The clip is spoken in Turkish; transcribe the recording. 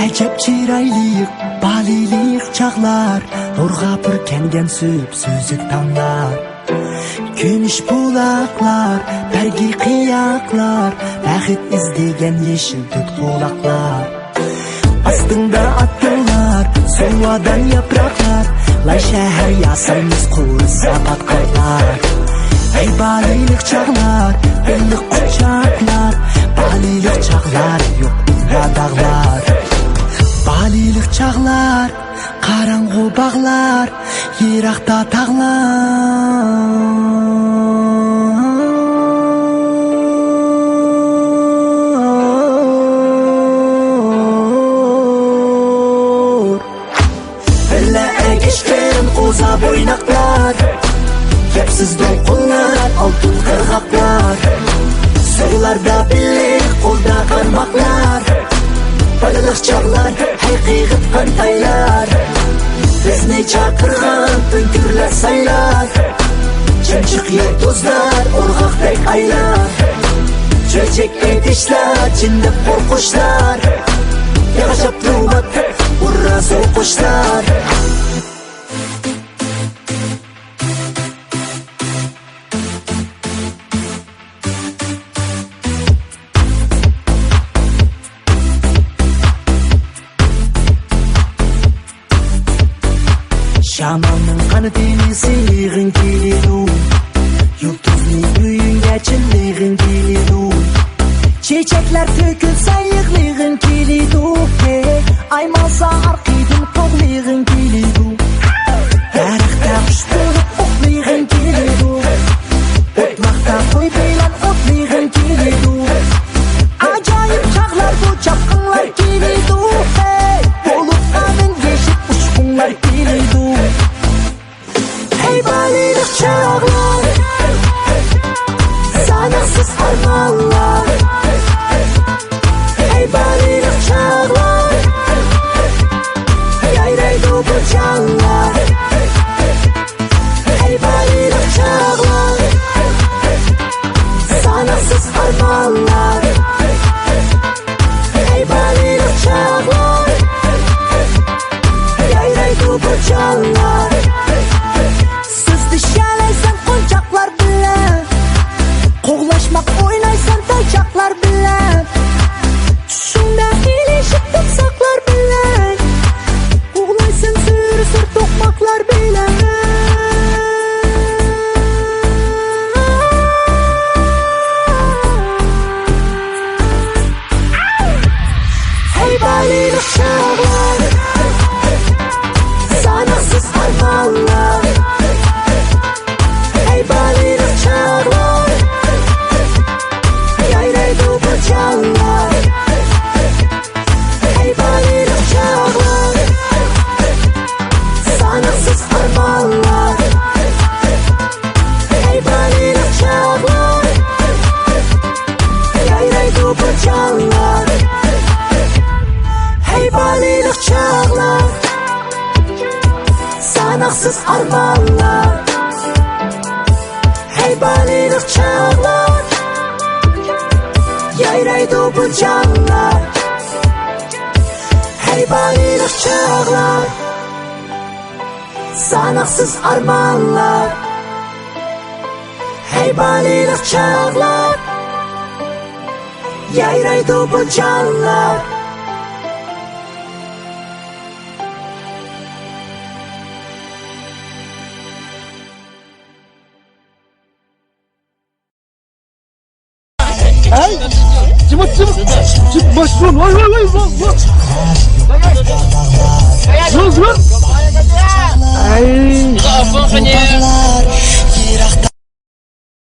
Acep çiraylık, balilik çağlar, nurga pürkengen süp süzük tamlar. Gümüş bulaklar, bergi kıyaklar, bəxit izlegen yeşil tut kulaklar. Astında attılar, suvadan yapraklar, lay şehir yasamız kursa patkarlar. Ey balilik çağlar, bellik uçaklar, balilik çağlar yok burada dağlar. Balilik çağlar, karanğı bağlar, yirakta tağlar. Öyle egişten uza boynaklar, kepsiz dolkunlar, altın kırgaklar. Sularda birlik, kolda karmaklar, balilik çağlar, haqiqat qantaylar. Bizni çakırgan pünkürler saylar, çımçık yıldızlar, orgaqdek aylar. Çöçek edişler, çindip korkuşlar, yağışap durmat, urra soğukuşlar. Şamanın kanı denizliğin geliyor, yıldızlı büyün geçinliğin geliyor. Çiçekler tökülse yıklığın geliyor, aymansa arkidin koğlığın geliyor. Darıqta kuş bulup oqlığın geliyor, otmaqta koy bilen otlığın geliyor. Acayip çağlar bu çapkınlar geliyor, bulutların geçip uçkunlar geliyor. Hey balilik çağlar, sanaksız armağanlar. Hey balilik çağlar, yayraydı bu canlar. Hey balilik çağlar, sanaksız armağanlar. Hey balilik çağlar, yayraydı bu canlar. Düşereysen koncaklar bilen, koğlaşmak oynaysan taycaklar bilen, düşünde ilişip tutsaklar bilen, koğlaysın sür tokmaklar bilen. Hey balilik çağlar, sanaksız armağanlar. Hey balilik çağlar, yayraydı bu canlar. Hey balilik çağlar, sanaksız armağanlar. Hey balilik çağlar, yayraydı bu canlar. Hey balilik çağlar, sanaksız armağanlar. Hey balilik çağlar, yayraydı bu canlar. Hey balilik çağlar, sanaksız armağanlar. Hey balilik çağlar, yayraydı bu canlar. Ay, cıvıt başlıyor. Vay. Zır. Ay.